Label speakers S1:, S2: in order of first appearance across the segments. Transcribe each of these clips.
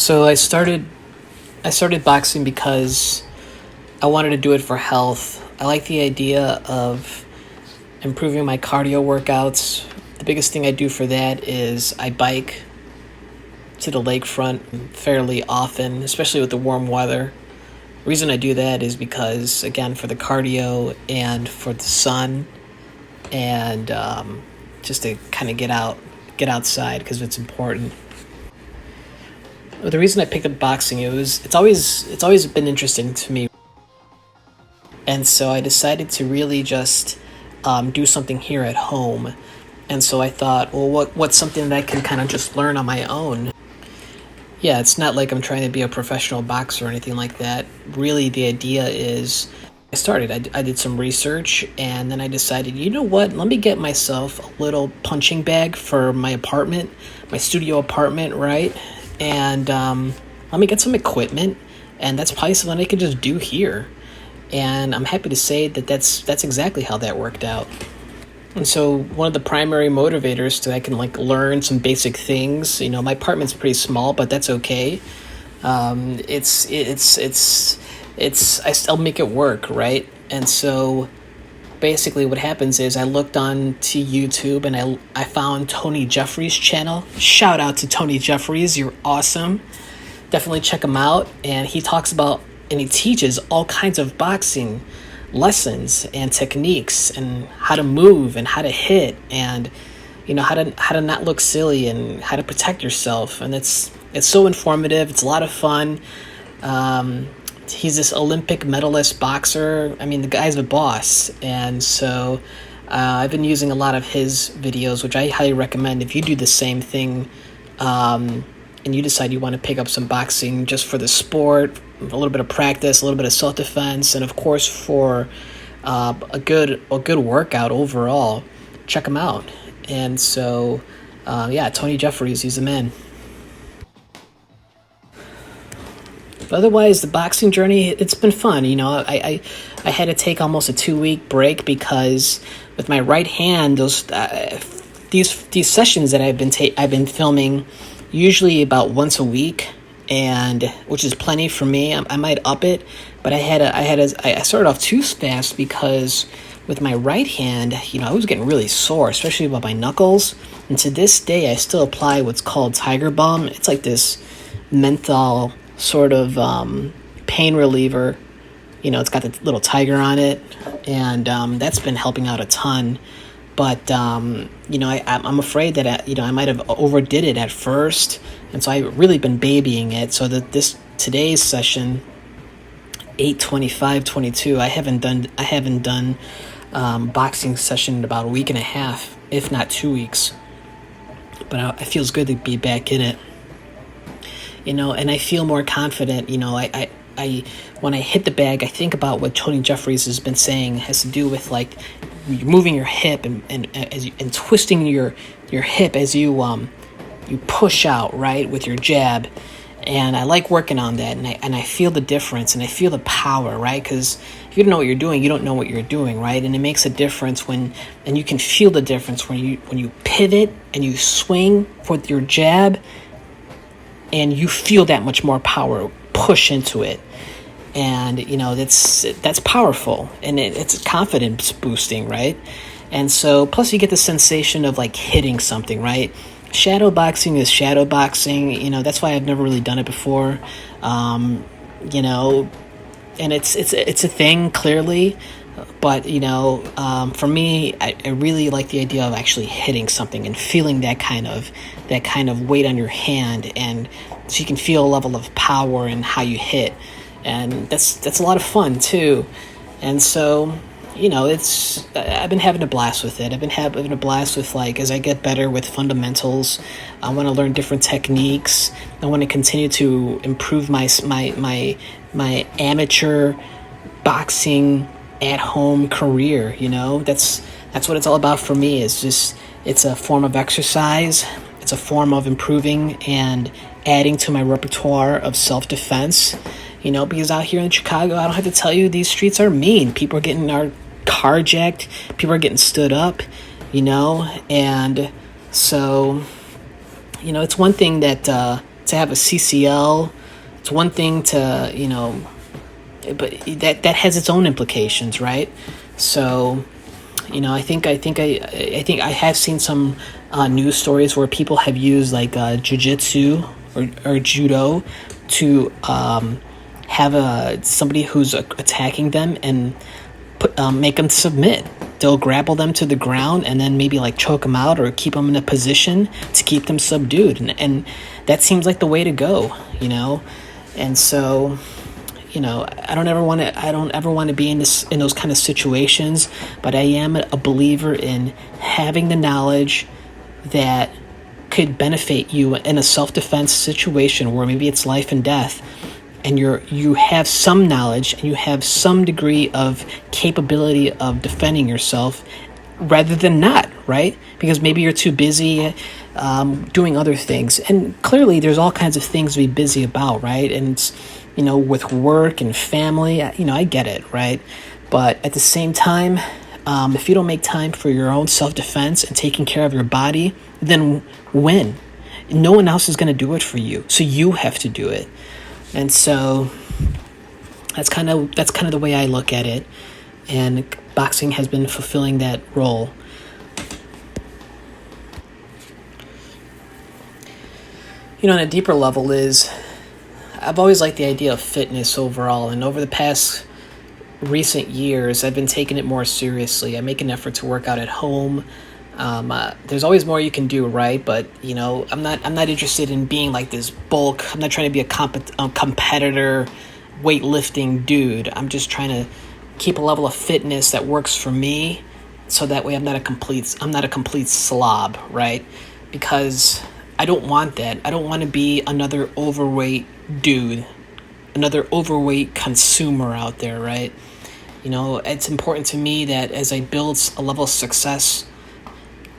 S1: So I started boxing because I wanted to do it for health. I like the idea of improving my cardio workouts. The biggest thing I do for that is I bike to the lakefront fairly often, especially with the warm weather. The reason I do that is because, again, for the cardio and for the sun, and just to kind of get outside because it's important. But the reason I picked up boxing, it's always been interesting to me, and so I decided to really just do something here at home. And so I thought, well, what's something that I can kind of just learn on my own? Yeah, it's not like I'm trying to be a professional boxer or anything like that. Really, the idea is I did some research and then I decided, you know what, let me get myself a little punching bag for my apartment, my studio apartment, right? And let me get some equipment, and that's probably something I could just do here. And I'm happy to say that that's exactly how that worked out. And so one of the primary motivators to I can like learn some basic things. My apartment's pretty small, but that's okay. It's I still make it work, right? And so basically what happens is I looked on to YouTube and I found Tony Jeffries' channel. Shout out to Tony Jeffries, you're awesome. Definitely check him out. And he talks about and he teaches all kinds of boxing lessons and techniques and how to move and how to hit and how to not look silly and how to protect yourself. And it's so informative. It's a lot of fun. He's this Olympic medalist boxer. I mean, the guy's a boss. And so I've been using a lot of his videos, which I highly recommend if you do the same thing, and you decide you want to pick up some boxing just for the sport, a little bit of practice, a little bit of self-defense, and of course for a good workout overall. Check him out. And so, Tony Jeffries, he's the man. But otherwise, the boxing journey, it's been fun. I had to take almost a 2-week break because with my right hand, these sessions that I've been filming usually about once a week, and which is plenty for me. I might up it, but I started off too fast because with my right hand, I was getting really sore, especially about my knuckles. And to this day, I still apply what's called Tiger Balm. It's like this menthol sort of pain reliever. It's got the little tiger on it, and that's been helping out a ton. But I'm afraid that I might have overdid it at first, and so I've really been babying it. So that today's session, 8/25/22, I haven't done boxing session in about a week and a half, if not 2 weeks. But it feels good to be back in it. And I feel more confident. I when I hit the bag, I think about what Tony Jeffries has been saying. It has to do with like moving your hip and twisting your hip as you push out, right, with your jab. And I like working on that, and I feel the difference, and I feel the power, right? Because if you don't know what you're doing, you don't know what you're doing, right? And it makes a difference and you can feel the difference when you pivot and you swing with your jab, and you feel that much more power push into it. And that's powerful, and it's confidence boosting, right? And so plus you get the sensation of like hitting something, right? Shadow boxing is shadow boxing. That's why I've never really done it before. And it's a thing, clearly. But for me, I really like the idea of actually hitting something and feeling that kind of weight on your hand, and so you can feel a level of power in how you hit. And that's a lot of fun too. And so I've been having a blast with it. I've been having a blast with, like, as I get better with fundamentals, I want to learn different techniques. I want to continue to improve my amateur boxing at home career. That's what it's all about for me. It's a form of exercise. It's a form of improving and adding to my repertoire of self-defense. Because out here in Chicago, I don't have to tell you, these streets are mean. People are getting carjacked. People are getting stood up, and so, it's one thing that to have a CCL. It's one thing to, but that has its own implications, right? So, I have seen some news stories where people have used like jiu-jitsu or judo to have somebody who's attacking them and make them submit. They'll grapple them to the ground and then maybe like choke them out or keep them in a position to keep them subdued, and that seems like the way to go, And so, I don't ever want to be in those kind of situations, but I am a believer in having the knowledge that could benefit you in a self-defense situation where maybe it's life and death, and you have some knowledge and you have some degree of capability of defending yourself rather than not, right? Because maybe you're too busy doing other things, and clearly there's all kinds of things to be busy about, right? And it's, with work and family, I get it, right? But at the same time, if you don't make time for your own self-defense and taking care of your body, then when? No one else is going to do it for you, so you have to do it. And so that's kind of the way I look at it, and boxing has been fulfilling that role. On a deeper level is, I've always liked the idea of fitness overall, and over the past recent years, I've been taking it more seriously. I make an effort to work out at home. There's always more you can do, right? But I'm not interested in being like this bulk. I'm not trying to be a competitor, weightlifting dude. I'm just trying to keep a level of fitness that works for me, so that way I'm not a complete slob, right? Because I don't want that. I don't want to be another overweight dude, another overweight consumer out there, right? It's important to me that as I build a level of success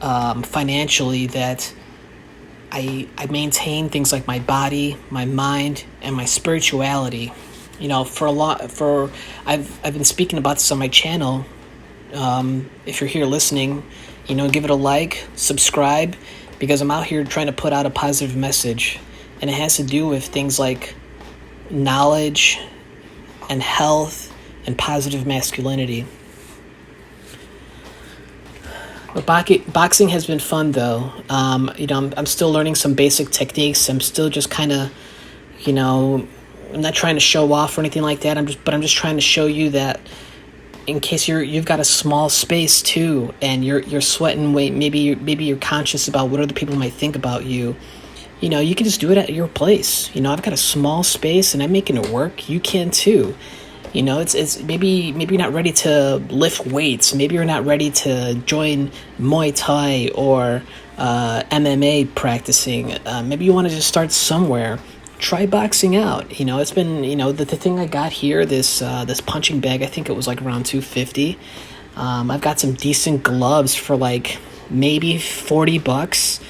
S1: financially, that I maintain things like my body, my mind, and my spirituality. I've been speaking about this on my channel. If you're here listening, give it a like, subscribe, because I'm out here trying to put out a positive message, and it has to do with things like knowledge and health and positive masculinity. But boxing has been fun, though. I'm still learning some basic techniques. I'm still just kind of, I'm not trying to show off or anything like that. I'm just trying to show you that in case you've got a small space too, and you're sweating weight. Maybe you're conscious about what other people might think about you. You can just do it at your place. I've got a small space and I'm making it work. You can too. It's maybe you're not ready to lift weights. Maybe you're not ready to join Muay Thai or MMA practicing. Maybe you want to just start somewhere. Try boxing out. It's been, the thing I got here, this punching bag, I think it was like around $250. I've got some decent gloves for like maybe $40,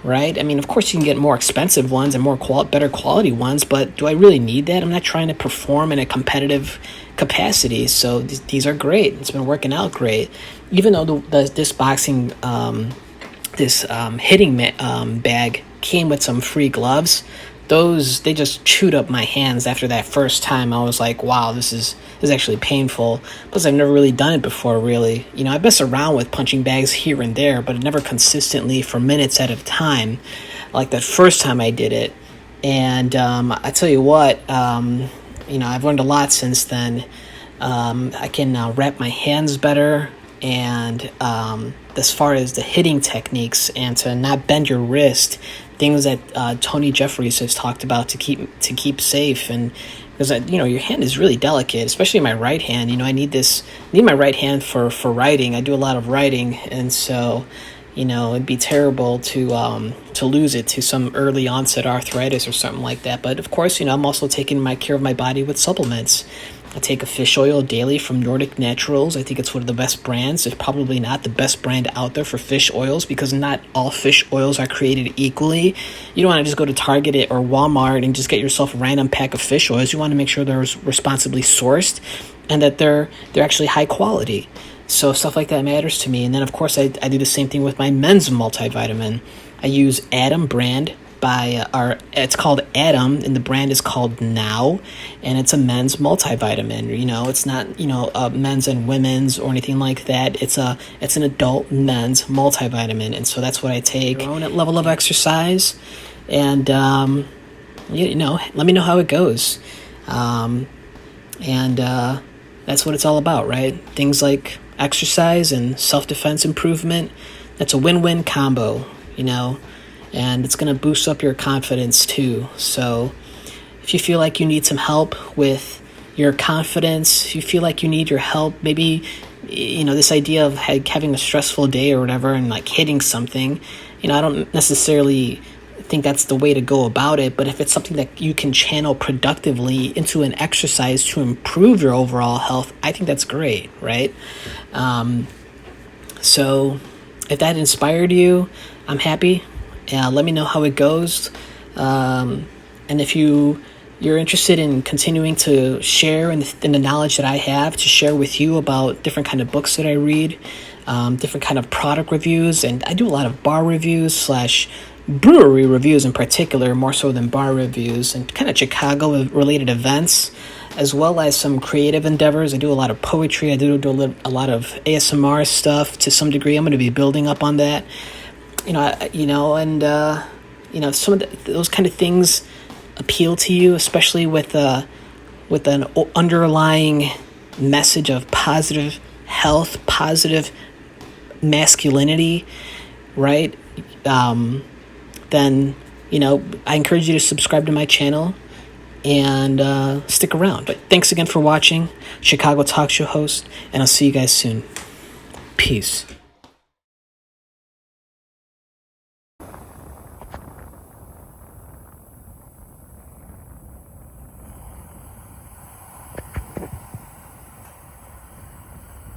S1: right? I mean, of course you can get more expensive ones and better quality ones, but do I really need that? I'm not trying to perform in a competitive capacity, so these are great. It's been working out great. Even though this boxing, hitting bag came with some free gloves, they just chewed up my hands after that first time. I was like, wow, this is actually painful. Plus, I've never really done it before, really. I mess around with punching bags here and there, but never consistently for minutes at a time, like that first time I did it. And I tell you what, I've learned a lot since then. I can wrap my hands better, and as far as the hitting techniques and to not bend your wrist, things that Tony Jeffries has talked about to keep safe, and because your hand is really delicate, especially my right hand. I need my right hand for writing. I do a lot of writing, and so it'd be terrible to lose it to some early onset arthritis or something like that. But of course, I'm also taking care of my body with supplements. I take a fish oil daily from Nordic Naturals. I think it's one of the best brands. It's probably not the best brand out there for fish oils, because not all fish oils are created equally. You don't want to just go to Target or Walmart and just get yourself a random pack of fish oils. You want to make sure they're responsibly sourced and that they're actually high quality. So stuff like that matters to me. And then, of course, I do the same thing with my men's multivitamin. I use Adam brand by it's called Adam, and the brand is called Now, and it's a men's multivitamin. It's not men's and women's or anything like that. It's an adult men's multivitamin, and so that's what I take. Your own level of exercise, and let me know how it goes, and that's what it's all about, right? Things like exercise and self-defense improvement. That's a win-win combo, and it's going to boost up your confidence too. So if you feel like you need some help with your confidence, if you feel like you need your help, maybe, this idea of having a stressful day or whatever and like hitting something, I don't necessarily think that's the way to go about it, but if it's something that you can channel productively into an exercise to improve your overall health, I think that's great, right? So if that inspired you, I'm happy. Let me know how it goes. And if you're interested in continuing to share in the knowledge that I have to share with you about different kind of books that I read, different kind of product reviews, and I do a lot of bar reviews / brewery reviews in particular, more so than bar reviews, and kind of Chicago related events, as well as some creative endeavors. I do a lot of poetry. I do a lot of ASMR stuff to some degree. I'm going to be building up on that. Some of those kind of things appeal to you, especially with an underlying message of positive health, positive masculinity, right? Then I encourage you to subscribe to my channel and stick around. But thanks again for watching. Chicago Talk Show host, and I'll see you guys soon. Peace.